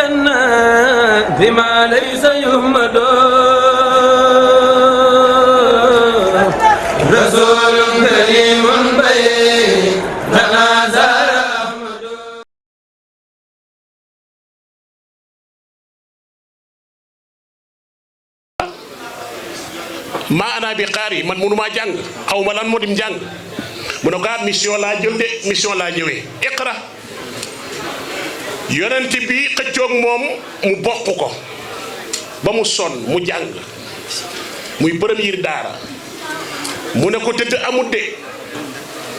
لنا بما ليس يهمد رسول كريم بيننا زار أحمد. ma ana bi xaar yi man mënumaa jàng xaw ma lan moo dim jàng mu ne ko mission laa jël de mission laa ñëwee iqra yonent bi xëccoog moom mu bokk ko ba mu sonn mu jàng muy premier daara mu ne ko tëdd amut de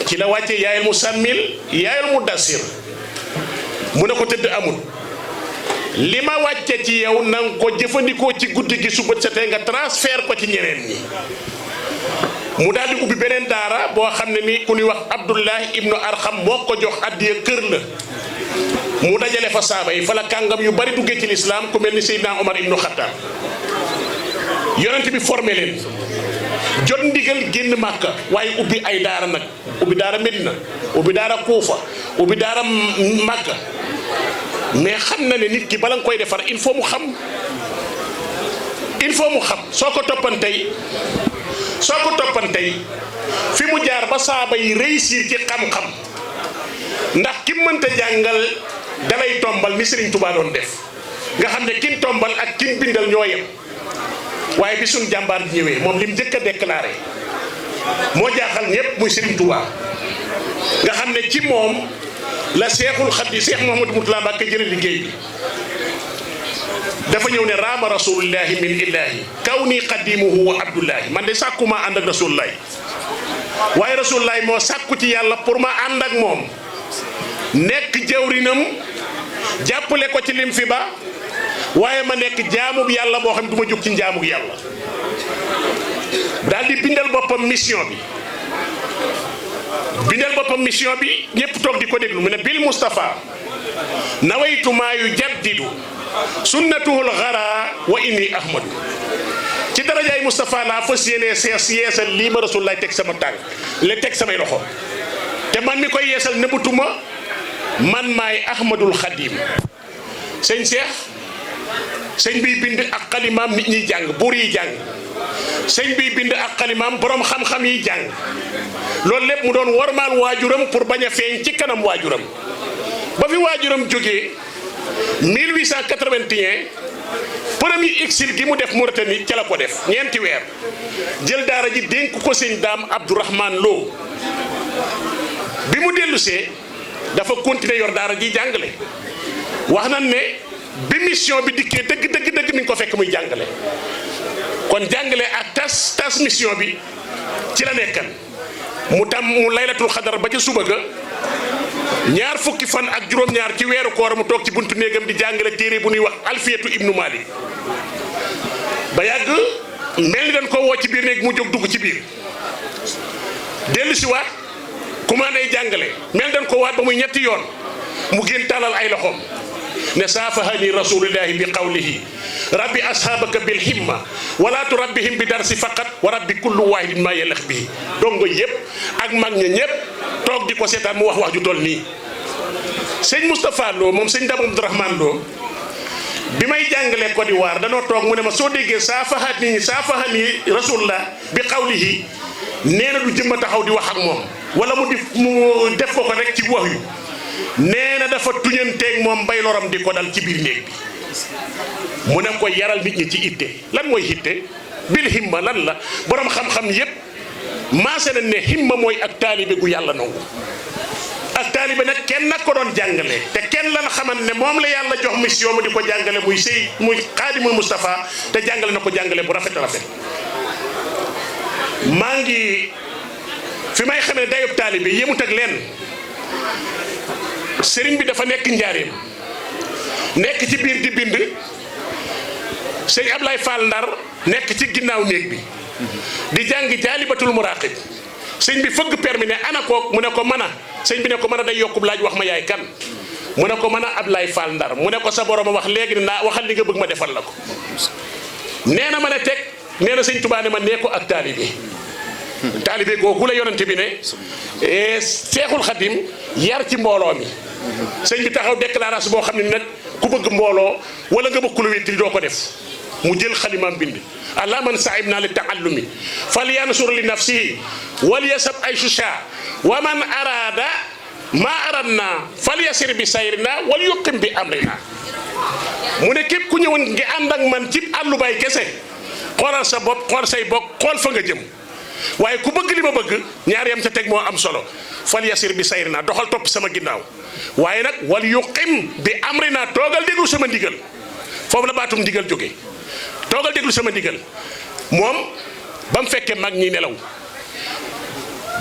ci la wàcce yaayal mu sàmmil yaayal mu dasir mu ne ko tëdd amut li ma wàcce ci yow na nga ko jëfandikoo ci guddi gi su bët setee nga transfert ko ci ñeneen ñi mu daal di ubbi beneen daara boo xam ne ni ku ñuy wax Abdullahi ibnu Arxam moo ko jox addiya kër la mu dajale fa saaba yi fa la kàngam yu bari duggee ci lislaam ku mel ni Seydina Omar ibnu Xattaab yonent bi formé leen jot ndigal génn Màkka waaye ubbi ay daara nag ubbi daara Medina ubbi daara Kuufa ubbi daara Màkka mais xam na ne nit ki bala nga koy defar il faut mu xam soo ko toppantey fi mu jaar ba saaba yi réussir ci xam-xam ndax ki mënta jàngal dalay tombal ni Serigne Touba doon def nga xam ne kin tombal ak kin bindal ñoo yem waaye bi suñ jàmbaar ji ñëwee moom li mu njëkk a déclaré moo jaaxal ñëpp muy Serigne Touba nga xam ne ci moom la Seexul Xadiim Seex Muhammadu Murtada Mbàkke jële liggéey bi dafa ñëw ne raama rasulullahi min illahi kaw nii xadimuhu wa abdullahi man de sàkkuma ànd ak rasulullahi waaye rasulullahi moo sàkku ci yàlla pour ma ànd ak moom nekk jawrinam jàppale ko ci lim fi ba waaye ma nekk jaamub yàlla boo xam ne du ma jóg ci jaamub yàlla daal di bindal boppam mission bi ñëpp toog di ko déglu mu ne bil Mustafa nawaytu maa yu jaddidu sunnatuhul xara wa inni ahmadu ci darajaay Mustafa laa fas yéenee yeesal lii ma rasul lay teg sama tànk la teg samay loxo te man mi koy yeesal nëbutuma man maay ahmadul xadim sëñ Seex sëñ biy bind ak xalimaam nit ñiy jàng buur yi jàng sëñ biy bind ak xalimaam borom xam-xam yi jàng loolu lépp mu doon wormaal waajuram pour bañ a feeñ ci kanam waajuram ba fi waajuram jógee 1881 premier exil gi mu def Mauritanie ca la ko def ñeenti weer jël daara ji dénk ko sëñ Daam Abdourahman Lo bi mu dellusee dafa continuer yor daara ji jàngale wax nañ ne bi mission bi dikkee dëgg mi ngi ko fekk muy jàngale kon jàngale ak tas mission bi ci la nekkan mu laylatul xadar ba ca suba ga ñaar fukki fan ak juróom-ñaar ci weeru koor mu toog ci buntu néegam di jàngale téere bu ñuy wax alfiyatu ibnu Malik ba yàgg mel ni dañ ko woo ci biir néeg mu jóg dugg ci biir dellu si waat commandé jàngale mel dañ ko waat ba muy ñetti yoon mu gën tàllal ay loxoom ne saafahani rasulillahi bi qawlihi rabbi ashabaka bil himma wala turabbihim bi darsi faqat wa rabbi kullu wahidin ma yalax bihi dongo yëpp ak mag ña ñëpp toog di ko seetaan mu wax ju toll nii sëñ Moustapha Lo moom sëñ Dame Abdourahmane Lo bi may jàngalee Côte d'Ivoire danoo toog mu ne ma soo déggee saafahani rasulullah bi qawlihi nee na du jëmma taxaw di wax ak moom wala mu def ko rek ci wax yu nee na dafa tuñanteeg moom mbay loram di ko dal ci biir néeg bi mu ne ko yaral nit ñi ci itte lan mooy itte bil himma lan la borom xam-xam yépp maase nañ ne himma mooy ak taalibe gu yàlla nangu ak taalibe nag kenn nag ko doon jàngale te kenn lan xaman ne moom la yàlla jox mission mu di ko jàngale muy xaadimul Moustapha te jàngale na ko jàngale bu rafet maa ngi fi may xamee dayub taalibe yemut ak leen sëriñ bi dafa nekk njaareem nekk ci biir di bind sëñ Ablaye Fall Ndar nekk ci ginnaaw néeg bi di jàng jaalibatul muraqib sëñ bi fëgg permis ne ana kook mu ne ko mën a sëñ bi ne ko mën a day yokkub laaj wax ma yaay kan mu ne ko mën a Ablaye Fall Ndar mu ne ko sa borom a wax léegi ne naa waxal li nga bëgg ma defal la ko nee na ma ne teg nee na sëñ Tuubaa ne ma nee ko ak taalibe googu la yonante bi ne Seexul Xadim yar ci mbooloo mi sëñ bi taxaw déclaration boo xam ne nag ku bëgg mbooloo wala nga bëgg ku la wéttali doo ko def mu jël xalimaam bind ala man saib naa li taallumi fal yansur li nafsihi wal yasab ay susha wa man arada ma aradna fal yasir bi sayrina wal yuqim bi amrina mu ne képp ku ñëwoon ngi ànd ak man ci àllu bay kese xoolal sa bopp xool say bokk xool fa nga jëm waaye ku bëgg li ma bëgg ñaar yam ca teg moo am solo fal yasir bi sayrina doxal topp sama ginnaaw waaye nag wal yuqim bi amrina toogal déglu sama ndigal foofu la baatum ndigal jóge toogal déglu sama ndigal moom ba mu fekkee mag ñi nelaw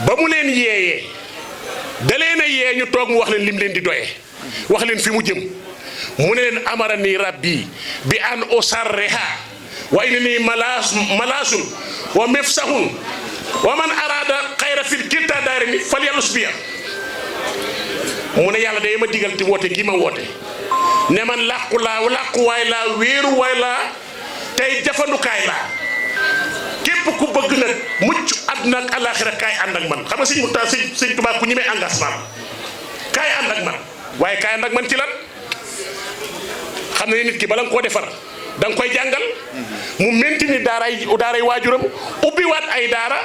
ba mu leen yeeyee da leen a yee ñu toog mu wax leen lim leen di doyee wax leen fi mu jëm mu ne leen amara nii rabbi bi an usarriha wa inna nii malaasun wa mifsahun wa man arada xayra fil kilta daarini fal yalus biya mu ne yàlla day ma digal ti woote gi ma woote ne man làquwaay laa wéeruwaay laa tey jafandukaay laa képp ku bëgg nag mucc àdduna ak àllaaxira kaay ànd ak man xam nga sëñ Muxtaar sëñ Tuubaa ku ñemee engagement kaay ànd ak man waaye kaay ànd ak man ci lan xam ne nit ki bala nga koo defar da nga koy jàngal mu maintenir daaray waajuram ubbiwaat ay daara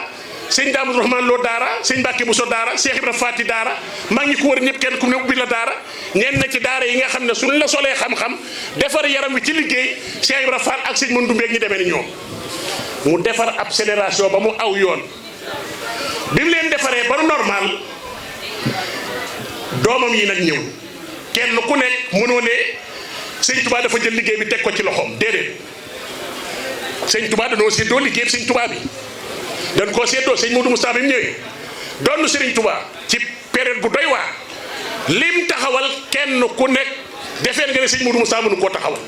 sëñ Daam Rahmaan Lo daara sëñ Mbàkke Buso daara Cheikh Ibra Faati daara mag ñi ko wër ñëpp kenn ku ne ubbi la daara ñenn na ci daara yi nga xam ne suñ la solee xam-xam defar yaram wi ci liggéey Cheikh Ibra Faat ak sëñ Mandoumbe ak ñi demee ni ñoom mu defar ab génération ba mu aw yoon bi mu leen defaree ba normal doomam yi nag ñëw kenn ku nekk mënoo ne sëñ Touba dafa jël liggéey bi teg ko ci loxoom déedéet sëñ Touba dañoo séddoo liggéey bi sëñ Touba bi dañ koo séddoo sëñ Modou Moustapha bi mu ñëwee doon sëriñ Touba ci période bu doy waar lim taxawal kenn ku nekk defeen nga ne sëñ Modou Moustapha mënu koo taxawal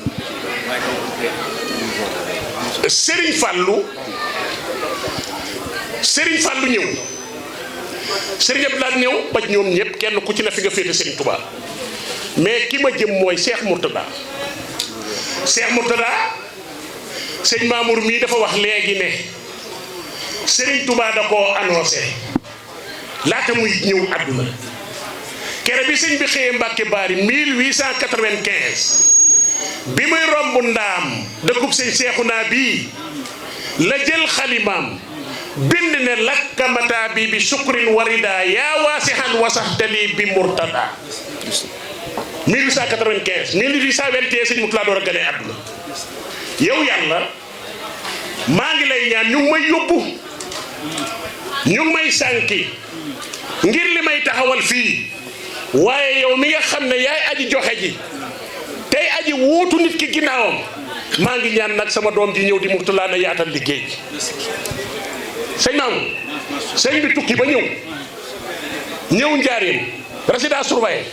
Serigne Fallou ñëw Serigne Abdoulaye ñëw ba ñoom ñëpp kenn ku ci ne fi nga féete Serigne Touba mais ki ma jëm mooy Cheikh Mourtada sëñ Mamour mii dafa wax léegi ne Serigne Touba da koo annoncé laata muy ñëw àdduna kere bi sëñ bi xëyee Mbàkke Baari 1895 bi muy romb ndaam dëkkub sëñ Seexuna bii la jël xalimaam bind ne lakkamata bi sukrin warida yaa waasixan wasaxtali bi murtada 1895 1821 sëñ Mutulaa door a gane àdduna yow yàlla maa ngi lay ñaan ñu ngi may yóbbu ñu ngi may sànki ngir li may taxawal fii waaye yow mi nga xam ne yaay aji joxe ji tey aji wuutu nit ki ginnaawam maa ngi ñaan nag sama doom ji ñëw di Murtala na yaatal liggéey bi sëñ maamu sëñ bi tukki ba ñëw njaareem résidence surveillée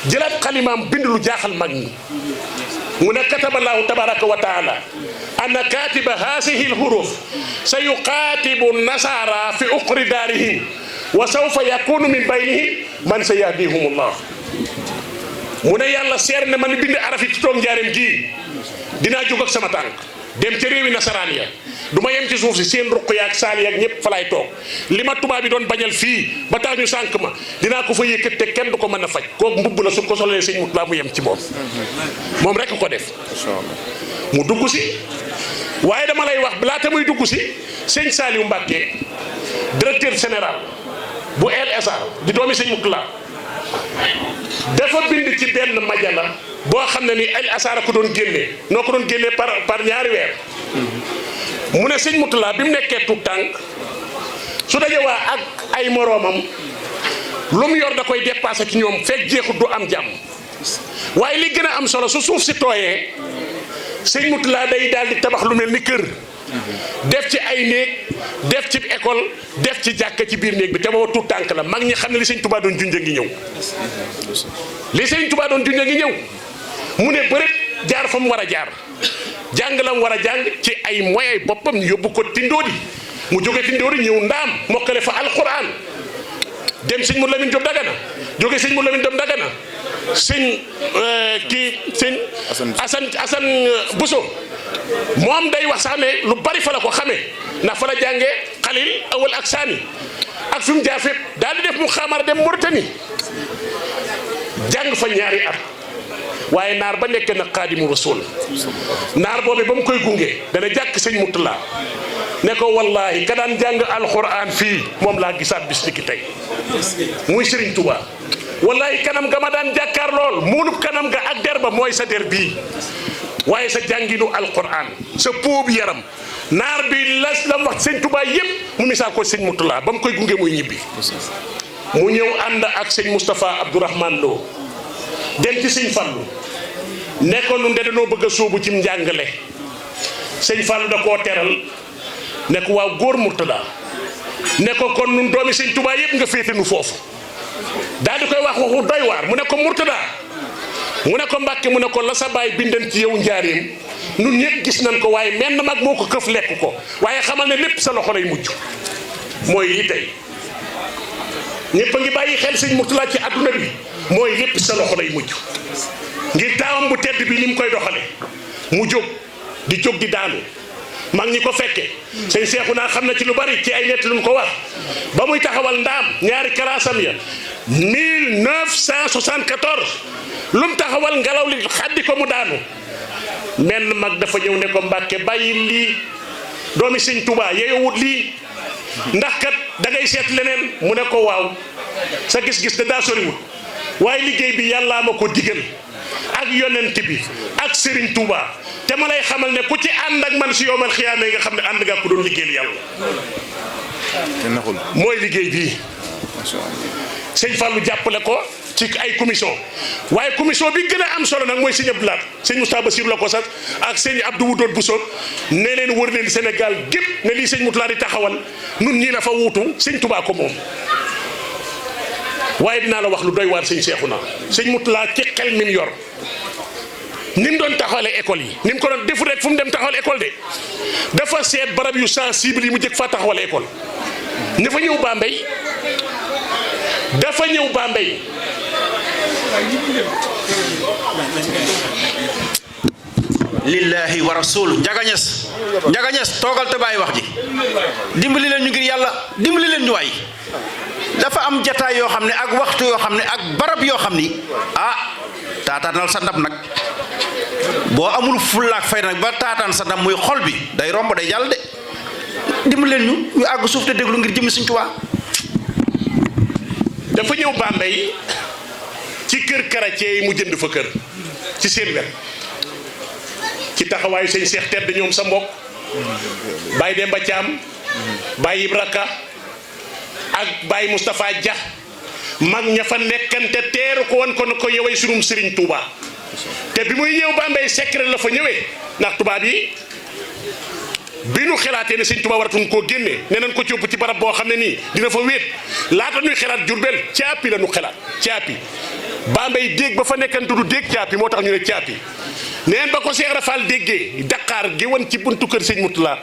jëlaat xalimaam bind lu jaaxal mag ñi mu ne kataballahu tabaraka wa taala anna katiba haasihi lhuruf sa yuqaatibu nasara fi uqri daarihim wa sawfa yakunu min baynihim man sa yahdihumullah mu ne yàlla seer ne man bind araf yi ci toog njaareem gii dinaa jóg ak sama tànk dem ca réewi nasaraan ya du ma yem ci suuf si seen ruq yaak saal yaak ñëpp fa laay toog li ma tubaab bi doon bañal fii ba tax ñu sànq ma dinaa ko fa yëkkat te kenn du ko mën a faj kooku mbubb la su ko solee sëñ Mutulaa mu yem ci moom rek ko def mu dugg si waaye dama lay wax laata muy dugg si sëñ Saliou Mbacke directeur général bu LSA di doomi sëñ Mutulaa dafa bind ci benn majala boo xam ne ni El Asara ko doon génnee noo ko doon génnee par ñaari weer mu ne sëñ Mutulaa bi mu nekkee tout tànk su daje waa ak ay moroomam lu mu yor da koy dépassé ci ñoom fekk jeexut du am jàmm waaye li gën a am solo su suuf si tooyee sëñ Mutulaa day daal di tabax lu mel ni kër def ci ay néeg def ci école def ci jàkka ci biir néeg bi te booba tout tànk la mag ñi xam ne li sëñ Touba doon junja ngi ñëw li sëñ Touba doon junja ngi ñëw mu ne bëreet jaar fa mu war a jaar jàng la mu war a jàng ci ay moyens boppam ñu yóbbu ko Tindoodi mu jóge Tindoodi ñëw ndaam mokkale fa alquran dem sëñ Mourou Lamine Diop Dagana jóge sëñ Mourou Lamine Diop Dagana sëñ sëñ Assane Bousso moom day wax sax ne lu bari fa la ko xamee ndax fa la jàngee xalil awal ak saani ak fi mu jaar fépp daal di def mu xamar dem Mauritanie jàng fa ñaari at waaye naar ba nekk na Xaadimu Rasuul naar boobu ba mu koy gunge dana jàkk sëñ Murtala ne ko wallahi ka daan jàng alxuraan fii moom laa gisaat bis ni ki tey muy Serigne Touba wallahi kanam ga ma daan jàkkaar lool muunub kanam ga ak der ba mooy sa der bii waaye sa jànginu alxuraan sa póobu yaram naar bi la wax sëñ Touba yëpp mu misaal ko sëñ Murtala ba mu koy gunge muy ñibbi mu ñëw ànd ak sëñ Moustapha Abdourahmane Lo dem ci sëñ Fallu ne ko nun de dañoo bëgg a sóobu ci njàngale sëñ Fallu da koo teral ne ko waaw góor Murtada ne ko kon nun doomi sëñ Touba yëpp nga féete nu foofu daal di koy wax waxu doy waar mu ne ko Murtada mu ne ko Mbàkke mu ne ko la sa baay bindan ci yow njaareem nun ñëpp gis nañ ko waaye menn mag moo ko këf lekk ko waaye xamal ne lépp sa loxo lay mujj mooy lii tey ñëpp a ngi bàyyi xel sëñ Murtada ci adduna bi mooy lépp sa loxo lay mujj ngir taawam bu tedd bi ni mu koy doxale mu jóg di daanu mag ñi ko fekke sëñ Seexuna xam na ci lu bari ci ay nett luñ ko wax ba muy taxawal ndaam ñaari kalaasam ya 1974 lu mu taxawal ngelaw li xaddi ko mu daanu menn mag dafa ñëw ne ko Mbàkke bàyyi lii doomi sëñ Touba yeeyowut lii ndax kat da ngay seet leneen mu ne ko waaw sa gis-gis da daa soriwut waaye liggéey bi yàllaa ma ko digal ak yonent bi ak Serigne Touba te ma lay xamal ne ku ci ànd ak man si yowmal xiyaame nga xam ne ànd nga ko doon liggéeyal yàlla mooy liggéey bii sëñ Fallou jàppale ko ci ay commission waaye commission bi gën a am solo nag mooy sëñ Abdou Lahad sëñ Moustapha Bassirou la ko sax ak sëñ Abdou Wudoot Bousso ne leen wër leen Sénégal gépp ne lii sëñ Moutala di taxawal nun ñii la fa wuutu sëñ Touba ko moom waaye dinaa la wax lu doy waar sëñ Seexuna sëñ Moutala ci xel mi mu yor ni mu doon taxawalee école yi ni mu ko doon defu rek fu mu dem taxawal école de dafa seet barab yu sensible yi mu jëkk faa taxawal école dafa ñëw Bambey lillahi wa rasul njagañes toogal te bàyyi wax ji dimbali leen ñu ngir yàlla dimbali leen ñu waay dafa am jataay yoo xam ne ak waxtu yoo xam ne ak barab yoo xam ni taataanal sa ndab nag boo amul fullaak fay nag ba taataan sa ndab muy xol bi day romb day jàll de dimbali leen ñu àgg suuf te déglu ngir jëmmi Sëñ Tuubaa dafa ñëw Bambey ci kër karatier yi mu jënd fa kër ci seen wet ci taxawaayu sëñ Seex Tedd ñoom sa mbokk Baye Demba Thiam Baye Ibra Ka ak Baye Moustapha Dia mag ña fa nekkante teeru ko wan ko ne ko yowee sunum Serigne Touba te bi muy ñëw Bambey secret la fa ñëwee ndax tubaab yi bi nu xalaatee ne sëñ Touba waratuñ koo génnee nee nañ ko ci yóbbu ci barab boo xam ne nii dina fa wéet laata ñuy xalaat Jurbel caapi la ñu xalaat caapi Bambey déeg ba fa nekkan tudd déeg caapi moo tax ñu ne caapi neen ba ko Cheikh Rafal déggee Dakar gi woon ci buntu kër sëñ Moutala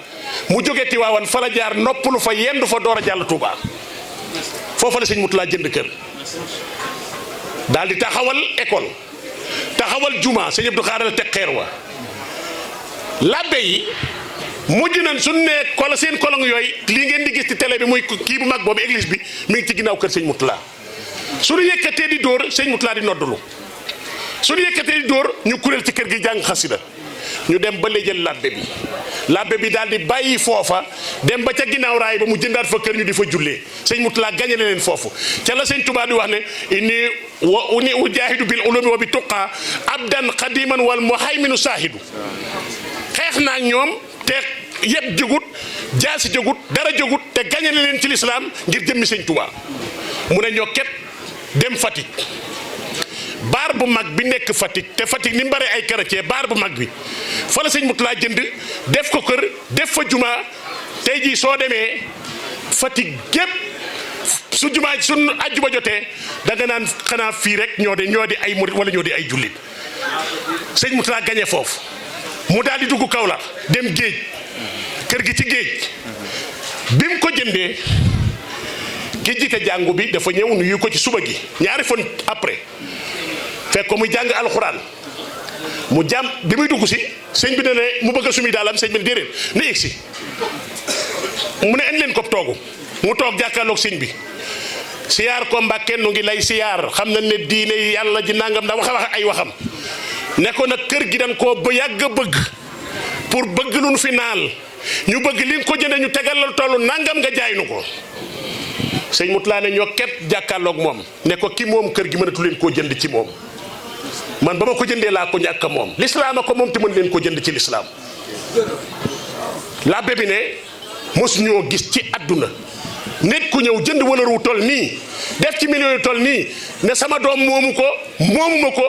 mu jóge Tiwaawan fa la jaar noppalu fa yendu fa door a jàll Touba foofa la sëñ Moutala jënd kër daal di taxawal école taxawal juma sëñ Abdou Khadre teg xeer wa labbe yi mujj nañ suñu ne kolo seen kolong yooyu lii ngeen di gis ci télé bi muy kii bu mag boobu église bi mi ngi ci ginnaaw kër sëñ Moutala suñu yëkkatee di dóor sëñ Moutala di noddulu suñu yëkkatee di dóor ñu kuréel ci kër gi jàng xasida ñu dem ba léejal labbe bi daal di bàyyi foofa dem ba ca ginnaaw raay ba mu jëndaat fa kër ñu di fa jullee sëñ Moutala gañale leen foofu ca la sëñ Touba di wax ne inni ujaahidu bil ulumi wa bi tuqa abdan qadiman wal muhayminu saahidu xeex naa ak ñoom te yëpp jógut jaasi jógut dara jógut te gañale leen ci lislaam ngir jëmmi sëñ Touba mu ne ñoo ket dem Fatick baar bu mag bi nekk Fatick te Fatick ni mu bare ay chrétien baar bu mag bi fa la sëñ Moutala jënd def ko kër def fa juma tey jii soo demee Fatick gépp su juma su àjjuma jotee da nga naan xanaa fii rek ñoo di ay murit wala ñoo di ay jullit sëñ Moutala gañe foofu mu daal di dugg Kaolack dem géej kër gi ci géej bi mu ko jëndee ki jiite jàngu bi dafa ñëw nuyu ko ci suba gi ñaari fan après fekk ko muy jàng alxuraan mu jàmm bi muy dugg si sëñ bi ne mu bëgg a sumi daalam sëñ bi ne déedéet na yegg si mu ne indi leen ko toogu mu toog jàkkaarloog sëñ bi siyaar ko Mbàkke nu ngi lay siyaar xam na ne diine yàlla ji nangam da wax ay waxam ne ko nag kër gi dañ koo ba yàgg bëgg pour bëgg lu nu fi naal ñu bëgg li nga ko jënde ñu tegal la tollu nangam nga jaay nu ko sëñ Moutala ne ñoo ket jàkkaarloog moom ne ko ki moom kër gi mënatu leen koo jënd ci moom man ba ma ko jëndee laa ko ñàkk moom lislaam a ko moom te mën leen ko jënd ci lislaam labbe bi ne mosu ñoo gis ci àdduna nit ku ñëw jënd wala ru toll nii def ci million yu toll nii ne sama doom moomu ko moomuma ko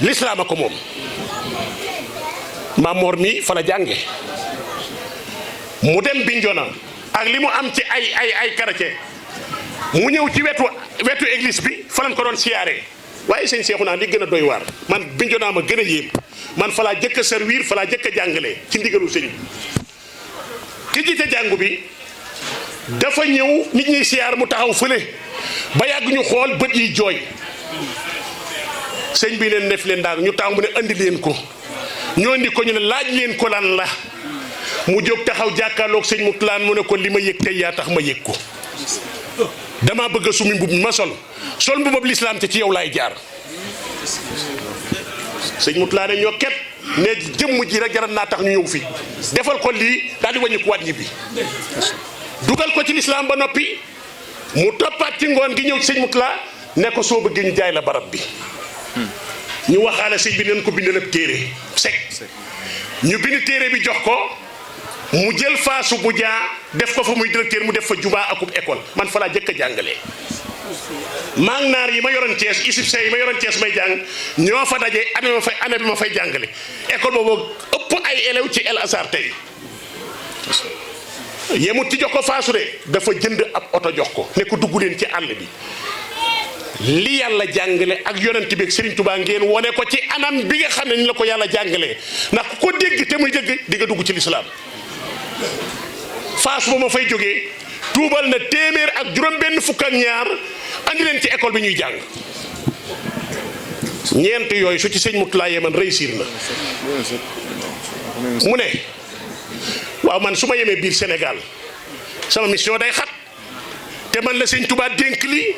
lislaam a ko moom Mamor mi fa la jànge mu dem Bignona ak li mu am ci ay quartier mu ñëw ci wetu église bi fa lañ ko doon siyaare waaye sëñ Seexuna li gën a doy waar man Bignona ma gën a yéem man fa laa jëkk a servir fa laa jëkk a jàngale ci ndigalu sëñ ki jiite jàngu bi dafa ñëw nit ñi siyaar mu taxaw fële ba yàgg ñu xool bët yi jooy sëñ bi leen def leen daal ñu taxaw mu ne andi leen ko ñoo indi ko ñu ne laaj leen ko lan la mu jóg taxaw jàkkaarloog sëñ Moutala mu ne ko li ma yëg tey yaa tax ma yëg ko dama bëgg a sumi mbub mi ma sol mbubab lislaam te ci yow laay jaar sëñ Moutala ne ñoo ket ne jëmm ji rek jaral naa tax ñu ñëw fi defal ko lii daal di wàññi ko waat ñibbi dugal ko ci lislaam ba noppi mu toppaat ci ngoon gi ñëw ci sëñ Moutala ne ko soo bëggee ñu jaay la barab bi ñu waxaale sëñ bi neen ko bindal ab téere sec ñu bind téere bi jox ko mu jël faasu bu jaa def ko fa muy directeur mu def fa jubaa akub école man fa laa jëkk a jàngalee maa ngi naar yi ma yoroon Thiès ISIPC yi ma yoroon Thiès may jàng ñoo fa daje année bi ma fay jàngale école boobu ëpp ay élèves ci El Azhar tey yemut ci jox ko faasu de dafa jënd ab oto jox ko ne ko dugg leen ci àll bi li yàlla jàngale ak yonent bi ak Serigne Touba ngeen wone ko ci anam bi nga xam ne ni la ko yàlla jàngalee ndax ku ko dégg te muy dégg di nga dugg ci lislaam faas ba ma fay jógee tuubal na téeméer ak juróom-benn fukk ak ñaar andi leen ci école bi ñuy jàng ñeent yooyu su ci sëñ Moutala yeman réussir na mu ne waaw man su ma yemee biir Sénégal sama mission day xat te man la sëñ Touba dénk lii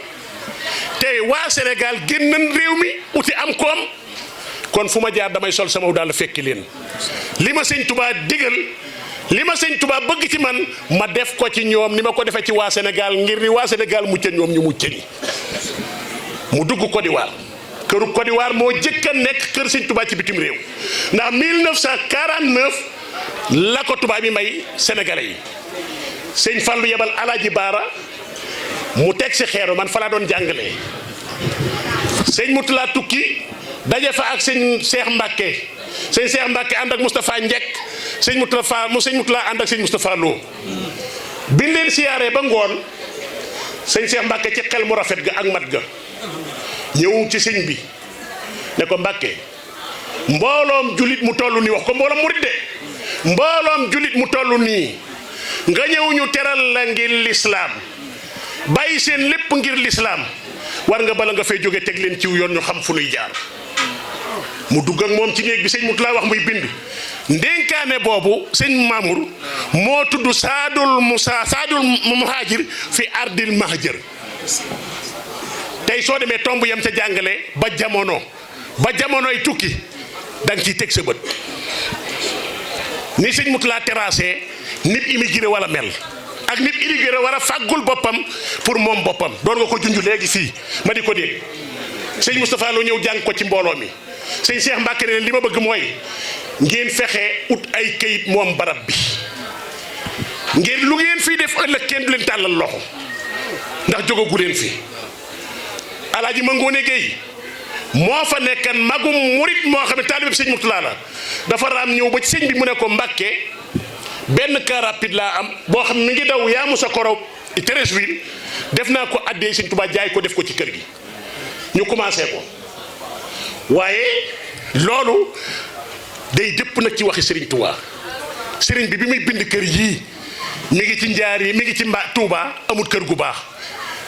te waa Sénégal génnan réew mi uti am koom kon fu ma jaar damay sol sama daal fekki leen li ma sëñ Touba digal li ma sëñ Touba bëgg ci man ma def ko ci ñoom ni ma ko defee ci waa Sénégal ngir ni waa Sénégal mucc ñoom ñu mucc ni mu dugg Côte d'Ivoire këru Côte d'Ivoire moo jëkk a nekk kër sëñ Touba ci bitim réew ndax 1949 la ko tubaab yi may sénégalais yi sëñ Fallou yebal Alaaji Baara mu teg si xeeru man fa laa doon jàngalee sëñ Moutala tukki daje fa ak sëñ Cheikh Mbacke sëñ Cheikh Mbacke ànd ak Moustapha Njekk sëñ Moutala ànd ak sëñ Moustapha Lo biñ leen siyaaree ba ngoon sëñ Cheikh Mbacke ci xel mu rafet ga ak mat ga ñëw ci sëñ bi ne ko Mbacke mbooloom julit mu toll nii wax ko mbooloom murit de mbooloom julit mu toll nii nga ñëw ñu teral la ngir lislaam bàyyi seen lépp ngir lislaam war nga bala nga fay jóge teg leen ciw yoon ñu xam fu nuy jaar mu dugg ak moom ci néeg bi sëñ Moutala wax muy bind ndénkaane boobu sëñ Mamour moo tudd saadul muhajir fi ardil mahjër tey soo demee tomb yam ca jàngale ba jamonoy tukki da nga ciy teg sa bët ni sëñ Moutala terrassé nit immigré wala mel ak nit immigré war a fàggul boppam pour moom boppam doon nga ko junj léegi fii ma di ko dégg sëñ Moustapha Lo ñëw jàng ko ci mbooloo mi sëñ Cheikh Mbacke ne leen li ma bëgg mooy ngeen fexe ut ay kayit moom barab bi ngeen lu ngeen fii def ëllëg kenn du leen tàllal loxo ndax jógagu leen fi Alaaji Mangoone Gueye moo fa nekkan magum murit moo xam ne taalibe sëñ Moutala la dafa raam ñëw ba ci sëñ bi mu ne ko Mbacke benn car rapide laa am boo xam mi ngi daw yaa musa koro Treichville def naa ko addee sëñ Touba jaay ko def ko ci kër gi ñu commencé ko waaye loolu day dëpp nag ci waxi Serigne Touba Serigne bi muy bind kër yii mi ngi ci njaar yi mi ngi ci Touba amul kër gu baax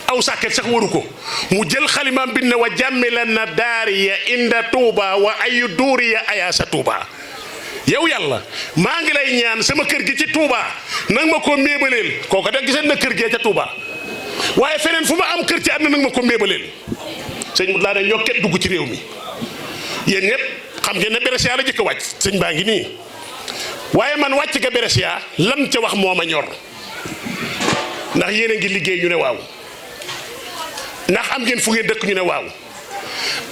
aw sàkket sax waru ko mu jël xalimaam bind ne wa jàmmilan na daariya inda Touba wa ayu duuriya ayaasa Touba yow yàlla maa ngi lay ñaan sama kër gi ci Touba nang ma ko méebaleel kooku da giseen na kër gee ca Touba waaye feneen fu ma am kër ci àdduna nag ma ko méebaleel sëñ Moutalla day yokket dugg ci réew mi yéen ñëpp xam ngeen ne Brescia la jëkk a wàcc sëñ baa ngi nii waaye man wàcc ga Brescia lan ca wax moo ma ñor ndax yéen a ngi liggéey ñu ne waaw ndax am ngeen fu ngeen dëkk ñu ne waaw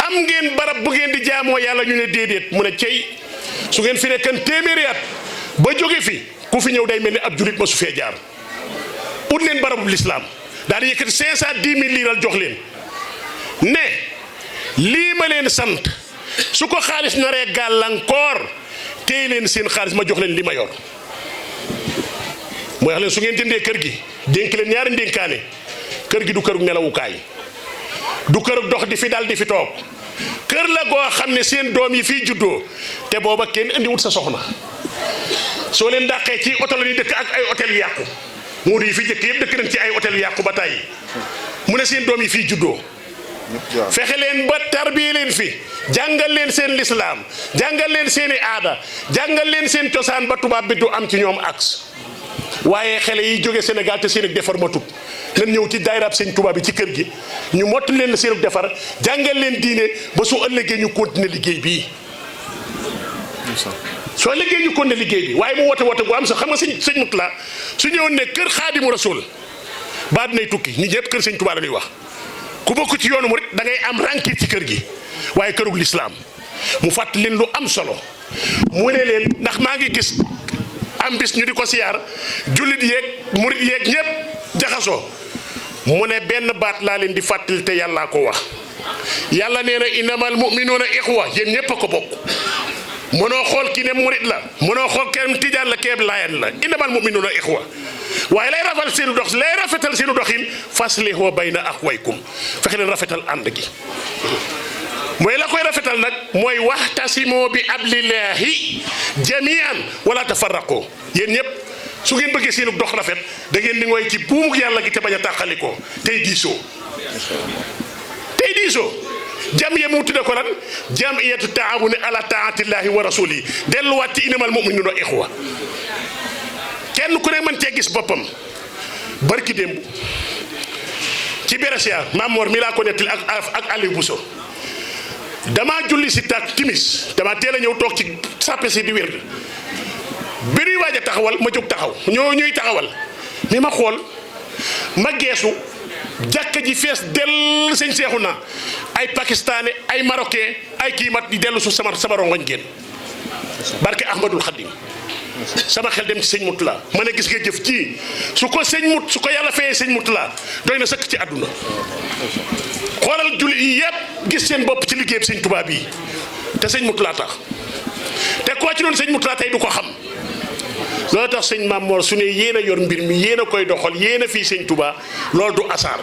am ngeen barab bu ngeen di jaamoo yàlla ñu ne déedéet mu ne cey su ngeen fi nekkan téeméeri at ba jóge fi ku fi ñëw day mel ni ab julit ma su fee jaar ut leen barabu lislaam daal di yëkkati 510 000 liiral jox leen ne lii ma leen sant su ko xaalis naree gàllankoor téye leen seen xaalis ma jox leen li ma yor mooy wax leen su ngeen jëndee kër gi dénk leen ñaari ndénkaane kër gi du kërug nelawukaay du kërug dox di fi dal di fi toog kër la goo xam ne seen doom yi fii juddoo te booba kenn indiwut sa soxna soo leen dàqee ci hôtel la ñuy dëkk ak ay hôtel yu yàqu muur yi fi jëkk yëpp dëkk nañ ci ay hôtel yu yàqu ba tàyyi mu ne seen doom yi fii juddoo fexe leen ba tarbiye leen fi jàngal leen seen lislaam jàngal leen seeni aada jàngal leen seen cosaan ba tubaab bi du am ci ñoom aks waaye xale yi jóge Sénégal te seen ak defar matut nan ñëw ci daayiraab seen tubaab bi ci kër gi ñu motti leen la seen ak defar jàngal leen diine ba su ëllëgee ñu continuer liggéey bii soo liggéey ñu continuer liggéey bi waaye mu woote bu am sax xam nga sëñ Moutalla su ñëwoon ne kër Xaadimu Rasuul ba dinay tukki ñi ñëpp kër sëñ Tuubaa la ñuy wax ku bokk ci yoonu murit da ngay am rankir ci kër gi waaye kërug lislaam mu fàttali leen lu am solo mu ne leen ndax maa ngi gis am bis ñu di ko siyaar jullit yeeg murit yeeg ñëpp jaxasoo mu ne benn baat laa leen di fàttali te yàllaa ko wax yàlla nee na innamal mu'minuuna ixwa yéen ñëpp a ko bokk mënoo xool ki ne murit la mënoo xool kenn tijaan la keeb laayeen la innamal mu'minuuna ixwa waaye lay rafetal seenu doxin faslihu bayna axwaykum fexe leen rafetal ànd gi mooy la koy rafetal nag mooy waxtasimoo bi ablillahi jamian wala tafarraqoo yéen ñëpp su ngeen bëggee seenu dox rafet da ngeen di ngoy ci buumu yàlla gi te bañ a tàqalikoo tey diisoo jam ye mu tudde ko lan jamiyatu taawuni ala taatillahi wa rasuli delluwaat ci innamal mu'minuuna ixwa kenn ku ne mën cee gis boppam barki démb ci Brescia Maam Mor mi laa ko nettali ak Aliou Bousso damaa julli si tak timis dama teel a ñëw toog ci sàppe si di wér bi ñuy waaj a taxawal ma jóg taxaw ñuy taxawal ni ma xool ma geesu jàkka ji fees dell sëñ seexu na ay pakistanais ay marocain ay kiimat di dellu su sama rongoñ génn barke Ahmadul Xadim sama xel dem ci sëñ Moutalla ma ne gis nga jëf ji su ko yàlla fayee sëñ Moutalla doy na sëkk ci àdduna xoolal jullit yi yëpp gis seen bopp ci liggéey sëñ Tuubaa bi te sëñ Moutalla tax te koo ci doon sëñ Moutalla tey du ko xam loolu tax sëñ Maam Mor su ne yéen a yor mbir mi yéen a koy doxal yéen a fii sëñ Tuubaa loolu du asaar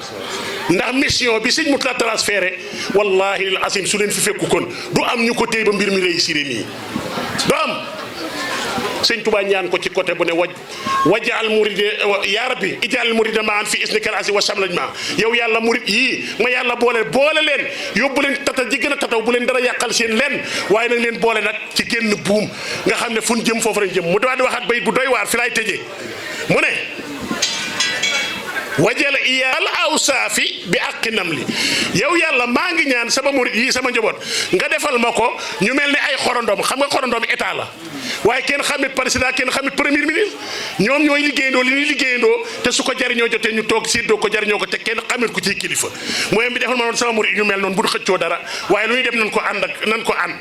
ndax mission bi sëñ Moutalla transféré wallahi al azim su leen fi fekku kon du am ñu ko téy ba mbir mi réussir nii du am sëñ Tuubaa ñaan ko ci côté bu ne wajal muride yaa rabbi ijal muride maan fi isnikal asi wa samlajma yow yàlla murid yii ma yàlla boole leen yóbbu leen tata ji gën a tataw bu leen dara yàqal seen leen waaye nag leen boole nag ci génn buum nga xam ne fu ñu jëm foofu lañ jëm mu daal di waxaat bayit bu doy waar fi laay tëjee mu ne wajal iyal awsaafi bi àqi nam li yow yàlla maa ngi ñaan sama murid yii sama njaboot nga defal ma ko ñu mel ni ay xorondom xam nga xorondom état la waaye kenn xamit président kenn xamit premier ministre ñoom ñooy liggéeyandoo li ñuy liggéeyandoo te su ko jariñoo jotee ñu toog séddoo ko jariñoo ko te kenn xamit ku ciy kilifa mooy bi defal ma noonu sama murid ñu mel noonu bu du xëccoo dara waaye lu ñuy def nan ko ànd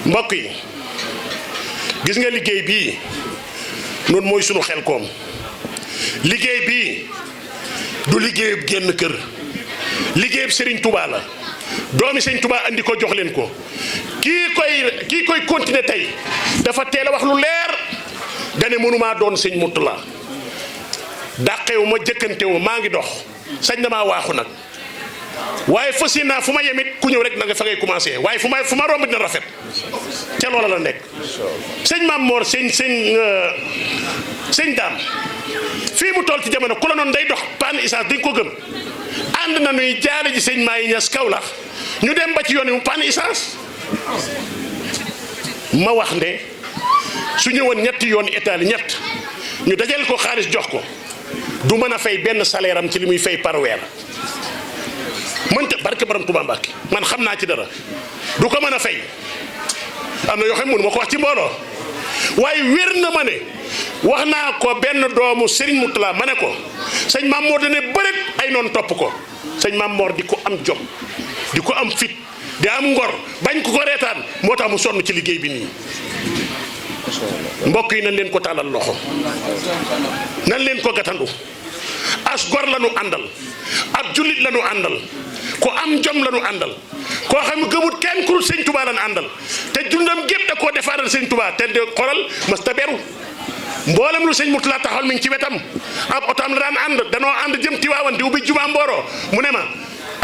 mbokk yi gis nga liggéey bii noonu mooy sunu Xelcom liggéey bii du liggéeyub génn kër liggéeyub Serigne Touba la doomi Serigne Touba andi ko jox leen ko kii koy continuer tey dafa teel a wax lu leer dane mënumaa doon sëñ Moutalla dàqewu ma jëkkantewu maa ngi dox sañ damaa waaxu nag waaye fas yéene naa fu ma yemit ku ñëw rek na nga fa ngay commencé waaye fu ma romb dina rafet ca loola la nekk sëñ Maam Mor sëñ daam fii mu toll ci jamono ku la noonu day dox panne essence dañ ko gëm ànd na nuy jaale ji sëñ Maay Ñas Kawlax ñu dem ba ci yoon yi mu panne essence ma wax ne su ñëwoon ñetti yoon état li ñett ñu dajal ko xaalis jox ko du mën a fay benn salaire am ci li muy fay par weer mënta barke borom Tuubaa Mbàkke man xam naa ci dara du ko mën a fay am na yoo xam ne mënu ma ko wax ci mbooloo waaye wér na ma ne wax naa ko benn doomu Serigne Moutala ma ne ko sëñ Maam Mor dane bëret ay noonu topp ko sëñ Maam Mor di ko am jom di ko am fit di am ngor bañ ko reetaan moo tax mu sonn ci liggéey bi nii mbokk yi nañ leen ko tàllal loxo nañ leen ko gatandu as gor la nu àndal ab jullit la nu àndal ku am jom la nu àndal koo xam ne gëmut kenn ku dul sëñ Touba lan àndal te dundam gépp da koo defaaral sëñ Touba te de xoolal mas ta beru mboolem lu sëñ Moutala taxawal mi ngi ci wetam ab otam la daan ànd danoo ànd jëm Tiwaawan di ubbi jumaa Mboro mu ne ma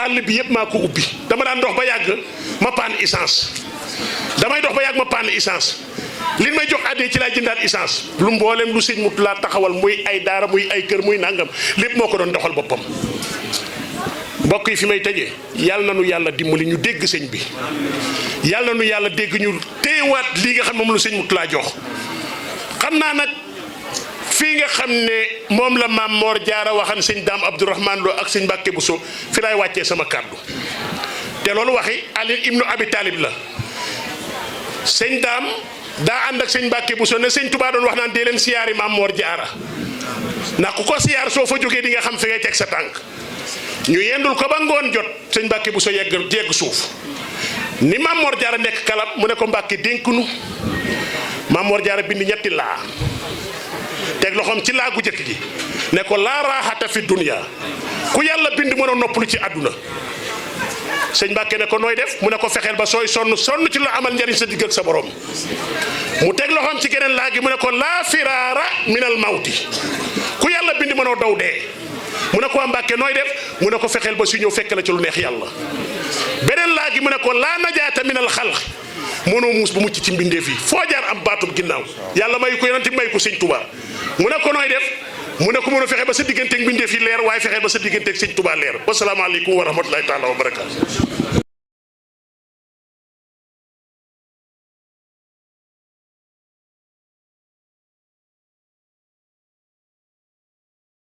àll bi yëpp maa ko ubbi dama daan dox ba yàgg ma paan essence damay dox ba yàgg ma paan essence li may jox àddee ci laa jëndaat essence lu mboolem lu sëñ Moutala taxawal muy ay daara muy ay kër muy nangam lépp moo ko doon doxal boppam. mbokk yi fi may tëjee yàlla na nu yàlla dimbali ñu dégg sëñ bi yàlla na nu yàlla dégg ñu téyewaat lii nga xam moom la sëñ Moutala jox xam naa nag fii nga xam ne moom la Maam Mor Jaara waxan sëñ Daam Abdourahmane Lo ak sëñ Mbàkke Bousso fi laay wàccee sama kàddu te loolu waxi Ali ibnu Abi Talib la sëñ Daam daa ànd ak sëñ Mbàkke Bousso ne sëñ Touba doon wax naan dee leen siyaari Maam Mor Jaara ndax ku ko siyaar soo fa jógee di nga xam fi ngay teg sa tànk ñu yendul ko ba ngoon jot sëñ Mbàkke Bousso yegg suuf ni Maam Mor Jaara nekk kalab mu ne ko Mbàkke dénk nu Maam Mor Jaara bind ñetti laa teg loxoom ci laa gu jëkk gi ne ko laa raaxata fi dunya ku yàlla bind mën a noppalu ci àdduna sëñ Mbàkke ne ko nooy def mu ne ko fexeel ba sooy sonn ci lu amal njariñ sa digg ak sa borom mu teg loxoom ci geneen laa gi mu ne ko laa firaara minal mawti ku yàlla bind mënoo daw dee mu ne ko waa Mbàkke nooy def mu ne ko fexeel ba su ñëw fekk la ci lu neex yàlla beneen laa gi mu ne ko laa najaata minal xalq mënoo muus bu mucc ci mbindeef yi foo jaar am baatub ginnaaw yàlla may ko yonent may ko sëñ Touba mu ne ko nooy def mu ne ko mën a fexe ba sa digganteeg mbindeef yi leer waaye fexe ba sa digganteeg sëñ Touba leer wasalaamaaleykum wa rahmatulahi taala wa barakaatu